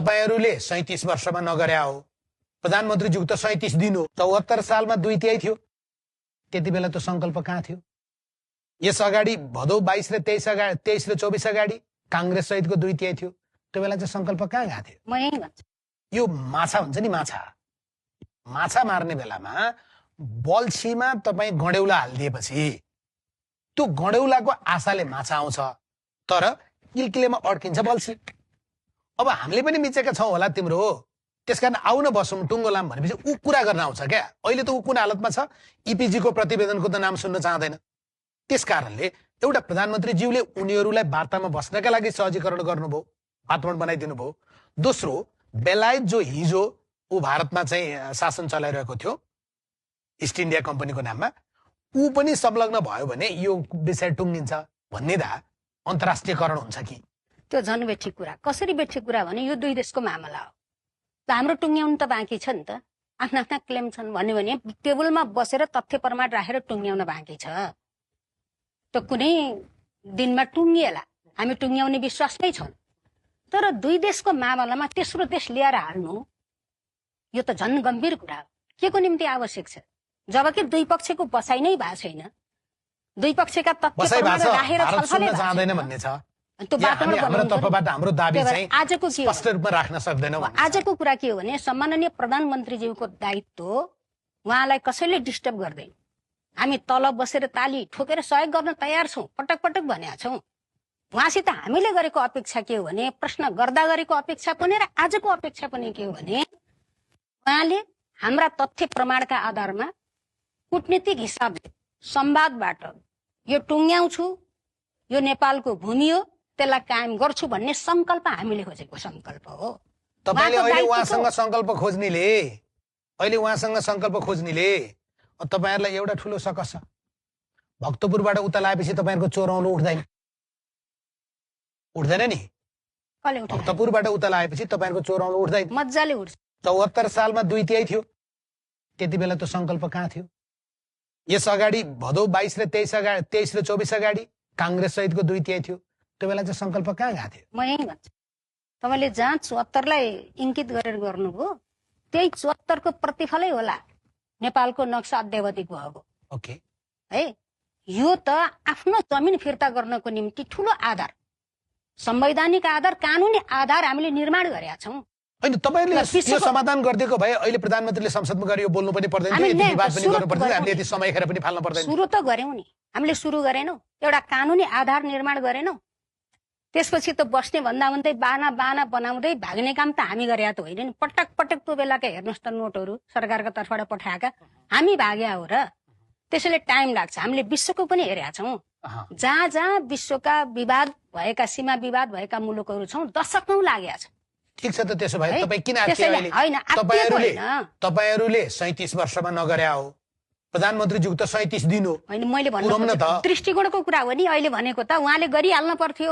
तपाईहरुले 37 वर्षमा नगरे हो प्रधानमन्त्रीज्यू त 37 दिन हो 74 सालमा 2/3 थियो त्यति बेला त संकल्प कहाँ थियो यस अगाडि भदौ 22 र 23 र 24 अगाडि कांग्रेस सहितको 2/3 थियो त्यो बेला चाहिँ संकल्प कहाँ गएको थियो म यही भन्छु यो माछा हुन्छ नि माछा मार्ने बेलामा बल्छीमा तपाई गडेउला हाल्दिएपछि त्यो गडेउलाको आशाले माछा आउँछ तर किलकिलेमा अड्किन्छ बल्छी अब हामीले पनि मिचेका छौं होला तिम्रो त्यसकारण आउन बसौं टुङ्गो लाम भनेपछि उ कुरा गर्न आउँछ क्या अहिले त उ कुन हालतमा छ इपीजी को प्रतिवेदनको त नाम सुन्न चाहदैन त्यसकारणले एउटा प्रधानमन्त्रीज्यूले उनीहरूलाई वार्तामा बस्नका लागि सहजीकरण गर्नुभयो वातावरण बनाइदिनु भयो दोस्रो बेलायत जो हिजो उ भारतमा चाहिँ शासन चलाइरहेको थियो ईस्ट इन्डिया कम्पनीको नाममा उ पनि संलग्न भयो भने यो विषय टुङ्गिन्छ भन्ने दा अन्तर्राष्ट्रियकरण हुन्छ कि त्यो झन् बेठी कुरा कसरी बेठी कुरा भने यो दुई देशको मामला हो त हाम्रो टुङ्ग्याउनु त बाँकी छ नि त आफ्ना आफ्ना क्लेम छन् भन्यो भने टेबलमा बसेर तथ्य प्रमाण राखेर टुङ्ग्याउन बाँकी छ त कुनै दिनमा टुङ्गिएला हामी टुङ्ग्याउने विश्वासमै छौं तर दुई देशको मामलामा तेस्रो देश ल्याएर हाल्नु यो त झन् गम्भीर कुरा हो के को निम्ति आवश्यक छ जबकि दुई पक्षको बसाइ नै भएको छैन दुई पक्षका तथ्य प्रमाण राखेर छलफल चाहदैन भन्ने छ त्यो बाटोमा हाम्रो तर्फबाट हाम्रो दाबी चाहिँ आजको के स्पष्ट रूपमा राख्न सक्दैनौ आजको कुरा के हो भने सम्माननीय प्रधानमन्त्रीज्यूको दायित्व उहाँलाई कसैले डिस्टर्ब गर्दैन हामी तल बसेर ताली ठोकेर सहयोग गर्न तयार छौं पटक पटक भनेका छौं उहाँसित हामीले गरेको अपेक्षा के हो भने प्रश्न गर्दा गरेको अपेक्षा पनि र आजको अपेक्षा पनि के हो भने उहाँले हाम्रा तथ्य प्रमाणका आधारमा कूटनीतिक हिसाबले संवादबाट यो टुङ्ग्याउँछु यो नेपालको भूमि हो त्यसलाई कायम गर्छु भन्ने संकल्प हामीले खोजेको संकल्प हो तपाईले अहिले उहाँसँग संकल्प खोज्नेले तपाईहरुलाई एउटा ठूलो सकस छ भक्तपुरबाट उता लाएपछि तपाईहरुको चोरौलो उठ्दैन नि भक्तपुरबाट उता लाएपछि तपाईहरुको चोरौलो उठ्दैन मज्जाले उठ्छ 74 सालमा 2/3 थियो त्यति बेला त संकल्प कहाँ थियो यस अगाडि भदौ 22 र 23 र 24 अगाडि कांग्रेस सहितको 2/3 थियो त्यो बेला चाहिँ संकल्प कहाँ गएको थियो म यही भन्छु तपाईले जहाँ 74 लाई इंकित गरेर गर्नुभयो त्यही 74 को प्रतिफलै होला नेपालको नक्सा अद्यावधिक भएको ओके है यो त आफ्नो जमिन फिर्ता गर्नको निम्ति ठूलो आधार संवैधानिक आधार कानूनी आधार हामीले निर्माण गरेका छौं हैन तपाईले यो समाधान गर्दिएको भए अहिले प्रधानमन्त्रीले संसदमा गएर यो बोल्नु पनि पर्दैन थियो यति विवाद पनि गर्नु पर्दैन हामीले यति समय खेर पनि फाल्नु पर्दैन सुरु त गर्यौं नि हामीले सुरु गरेनौ एउटा कानूनी आधार निर्माण गरेनौ त्यसपछि त बस्ने भन्दा भन्दै बाना बनाउँदै भाग्ने काम त हामी गरेका त होइन नि पटक पटक त्यो बेलाका हेर्नुस् त नोटहरू सरकारको तर्फबाट पठाएका हामी भाग्या हो र त्यसैले टाइम लाग्छ हामीले विश्वको पनि हेरेका छौं जहाँ जहाँ विश्वका विवाद भएका सीमा विवाद भएका मुलुकहरू छौं दशकौं लागेका छ ठीक छ त त्यसो भए तपाई किन तपाईहरुले 37 वर्षमा नगरे हो प्रधानमन्त्रीज्यू त 37 दिन हो हैन मैले भन्नु दृष्टिकोणको कुरा हो नि अहिले भनेको त उहाँले गरिहाल्न पर्थ्यो